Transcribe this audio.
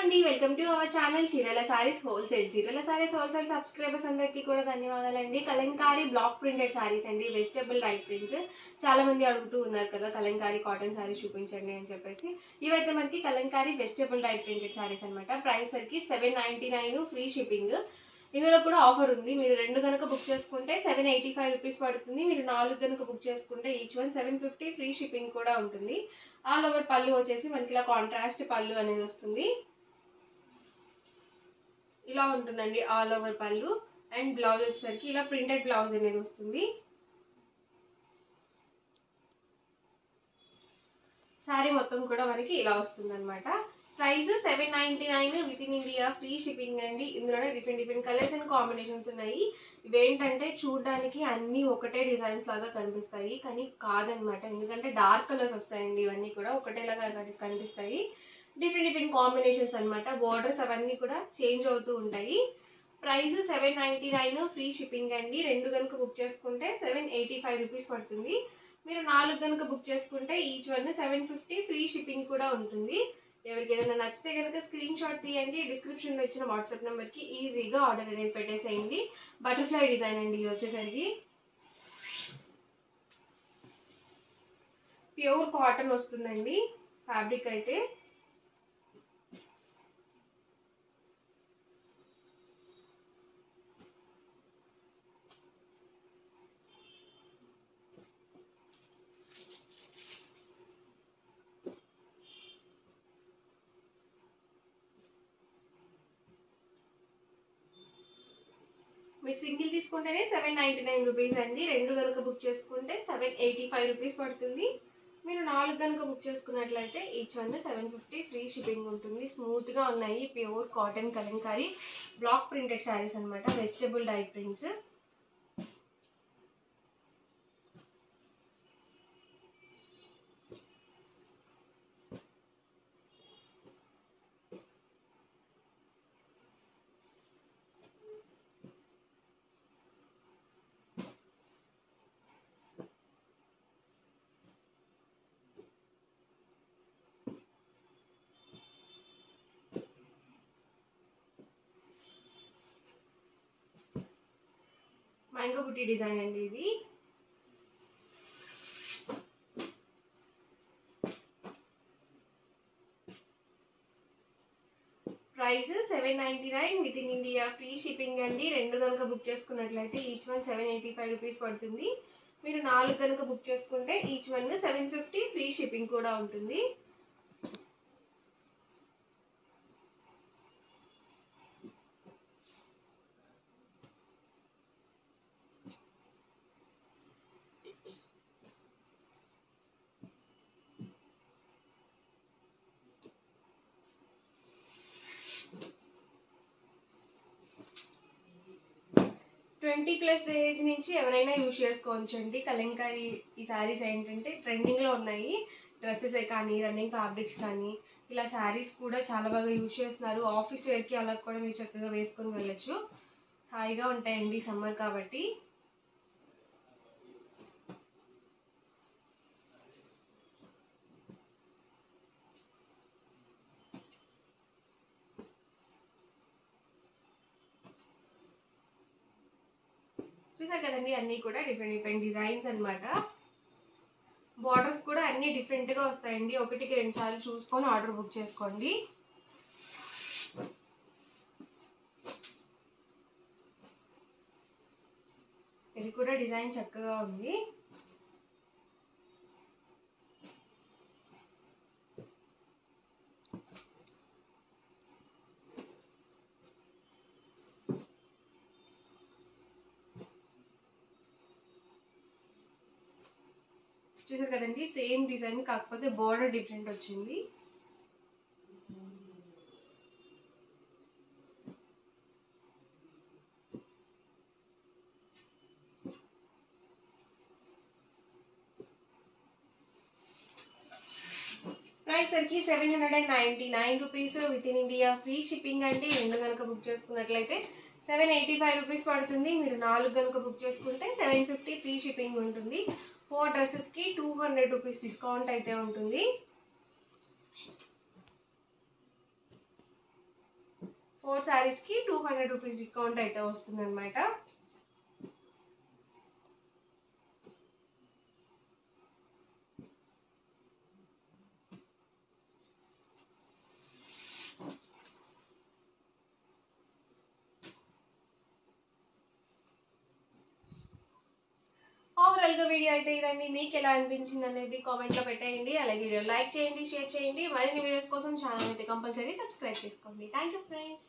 అండి, welcome to our channel చీరల saris wholesale. చీరల సారీస్ హోల్సేల్ సబ్స్క్రైబర్స్ అందరికీ కూడా ధన్యవాదాలండి. కలంకారీ బ్లాక్ ప్రింటెడ్ సారీస్ అండి, వెజిటబుల్ డైట్ ప్రింట్స్. చాలా మంది అడుగుతూ ఉన్నారు కదా కలంకారీ కాటన్ సారీస్ చూపించండి అని చెప్పేసి. ఇవైతే మనకి Kalamkari vegetable diet printed saris అనమాట. ప్రైస్ సరికి 799 ఫ్రీ షిప్పింగ్. ఇందులో కూడా ఆఫర్ ఉంది. మీరు 2 కనుక బుక్ చేసుకుంటే 785 రూపీస్ పడుతుంది. మీరు 4 కనుక బుక్ చేసుకుంటే ఈచ్ వన్ 750 ఫ్రీ షిప్పింగ్ కూడా ఉంటుంది. ఆల్ ఓవర్ పళ్ళు వచ్చేసి మనకి ఇలా కాంట్రాస్ట్ పళ్ళు అనేది వస్తుంది. ఇలా ఉంటుందండి ఆల్ ఓవర్ పళ్ళు. అండ్ బ్లౌజ్ వచ్చేసరికి ఇలా ప్రింటెడ్ బ్లౌజ్ అనేది వస్తుంది. శారీ మొత్తం కూడా మనకి ఇలా వస్తుంది అనమాట. Price 799 within India free shipping అండి. ఇందులోనే డిఫరెంట్ కలర్స్ అండ్ కాంబినేషన్స్ ఉన్నాయి. ఇవేంటంటే చూడడానికి అన్ని ఒకటే డిజైన్స్ లాగా కనిపిస్తాయి, కానీ కాదనమాట. ఎందుకంటే డార్క్ కలర్స్ వస్తాయండి. ఇవన్నీ కూడా ఒకటేలాగా కనిపిస్తాయి. డిఫరెంట్ కాంబినేషన్స్ అనమాట. బోర్డర్స్ అవన్నీ కూడా చేంజ్ అవుతూ ఉంటాయి. ప్రైస్ 799 ఫ్రీ షిప్పింగ్ అండి. 2 కనుక బుక్ చేసుకుంటే 785 రూపీస్ పడుతుంది. మీరు 4 కనుక బుక్ చేసుకుంటే ఈచ్ వన్ 750 ఫ్రీ షిప్పింగ్ కూడా ఉంటుంది. ఎవరికి ఏదైనా నచ్చితే కనుక స్క్రీన్ షాట్ తీయండి. డిస్క్రిప్షన్లో ఇచ్చిన వాట్సాప్ నెంబర్కి ఈజీగా ఆర్డర్ అనేది పెట్టేసేయండి. బటర్ఫ్లై డిజైన్ అండి ఇది వచ్చేసరికి. ప్యూర్ కాటన్ వస్తుందండి ఫ్యాబ్రిక్ అయితే. మీరు సింగిల్ తీసుకుంటేనే 799 రూపీస్ అండి. 2 కనుక బుక్ చేసుకుంటే 785 రూపీస్ పడుతుంది. మీరు 4 కనుక బుక్ చేసుకున్నట్లయితే ఈచ్ వన్ 750 ఫ్రీ షిప్పింగ్ ఉంటుంది. స్మూత్గా ఉన్నాయి pure cotton kalamkari block printed sarees అనమాట. Vegetable dye prints. మ్యాంగో బుట్టి డిజైన్ అండి ఇది. Price 799 within India free shipping అండి. 2 కనుక బుక్ చేసుకున్నట్లయితే ఈచ్ వన్ 785 రూపీస్ పడుతుంది. మీరు 4 కనుక బుక్ చేసుకుంటే ఈచ్ వన్ 750 ఫ్రీ షిప్పింగ్ కూడా ఉంటుంది. ట్వంటీ ప్లస్ ఏజ్ నుంచి ఎవరైనా యూజ్ చేసుకోవచ్చు అండి. కలంకారీ ఈ శారీస్ ఏంటంటే ట్రెండింగ్లో ఉన్నాయి. డ్రెస్సెస్ కానీ, రన్నింగ్ ఫ్యాబ్రిక్స్ కానీ, ఇలా శారీస్ కూడా చాలా బాగా యూజ్ చేస్తున్నారు. ఆఫీస్ వేర్కి అలా కూడా మీరు చక్కగా వేసుకొని వెళ్ళచ్చు. హాయిగా ఉంటాయండి సమ్మర్ కాబట్టి. చూసారు కదండి, అన్నీ కూడా డిఫరెంట్ డిజైన్స్ అనమాట. బార్డర్స్ కూడా అన్ని డిఫరెంట్గా వస్తాయండి. 1కి 2 సార్లు చూసుకొని ఆర్డర్ బుక్ చేసుకోండి. ఇది కూడా డిజైన్ చక్కగా ఉంది. చూసారు కదండి, సేమ్ డిజైన్ కాకపోతే బోర్డర్ డిఫరెంట్ వచ్చింది. ప్రైస్ సరికి 799 rupees with in India free shipping అండి. 2 కనుక బుక్ చేసుకున్నట్లయితే 785 రూపీస్ పడుతుంది. మీరు 4 కనుక బుక్ చేసుకుంటే 750 ఫ్రీ షిప్పింగ్ ఉంటుంది. 4 డ్రెస్సెస్కి 200 రూపీస్ డిస్కౌంట్ అయితే ఉంటుంది. 4 శారీస్కి 200 రూపీస్ డిస్కౌంట్ అయితే వస్తుంది అనమాట. ఓవరాల్గా వీడియో అయితే ఇదండి. మీకు ఎలా అనిపించింది అనేది కామెంట్లో పెట్టేయండి. అలాగే వీడియో లైక్ చేయండి, షేర్ చేయండి. మరిన్ని వీడియోస్ కోసం ఛానల్ అయితే కంపల్సరీ సబ్స్క్రైబ్ చేసుకోండి. Thank you friends.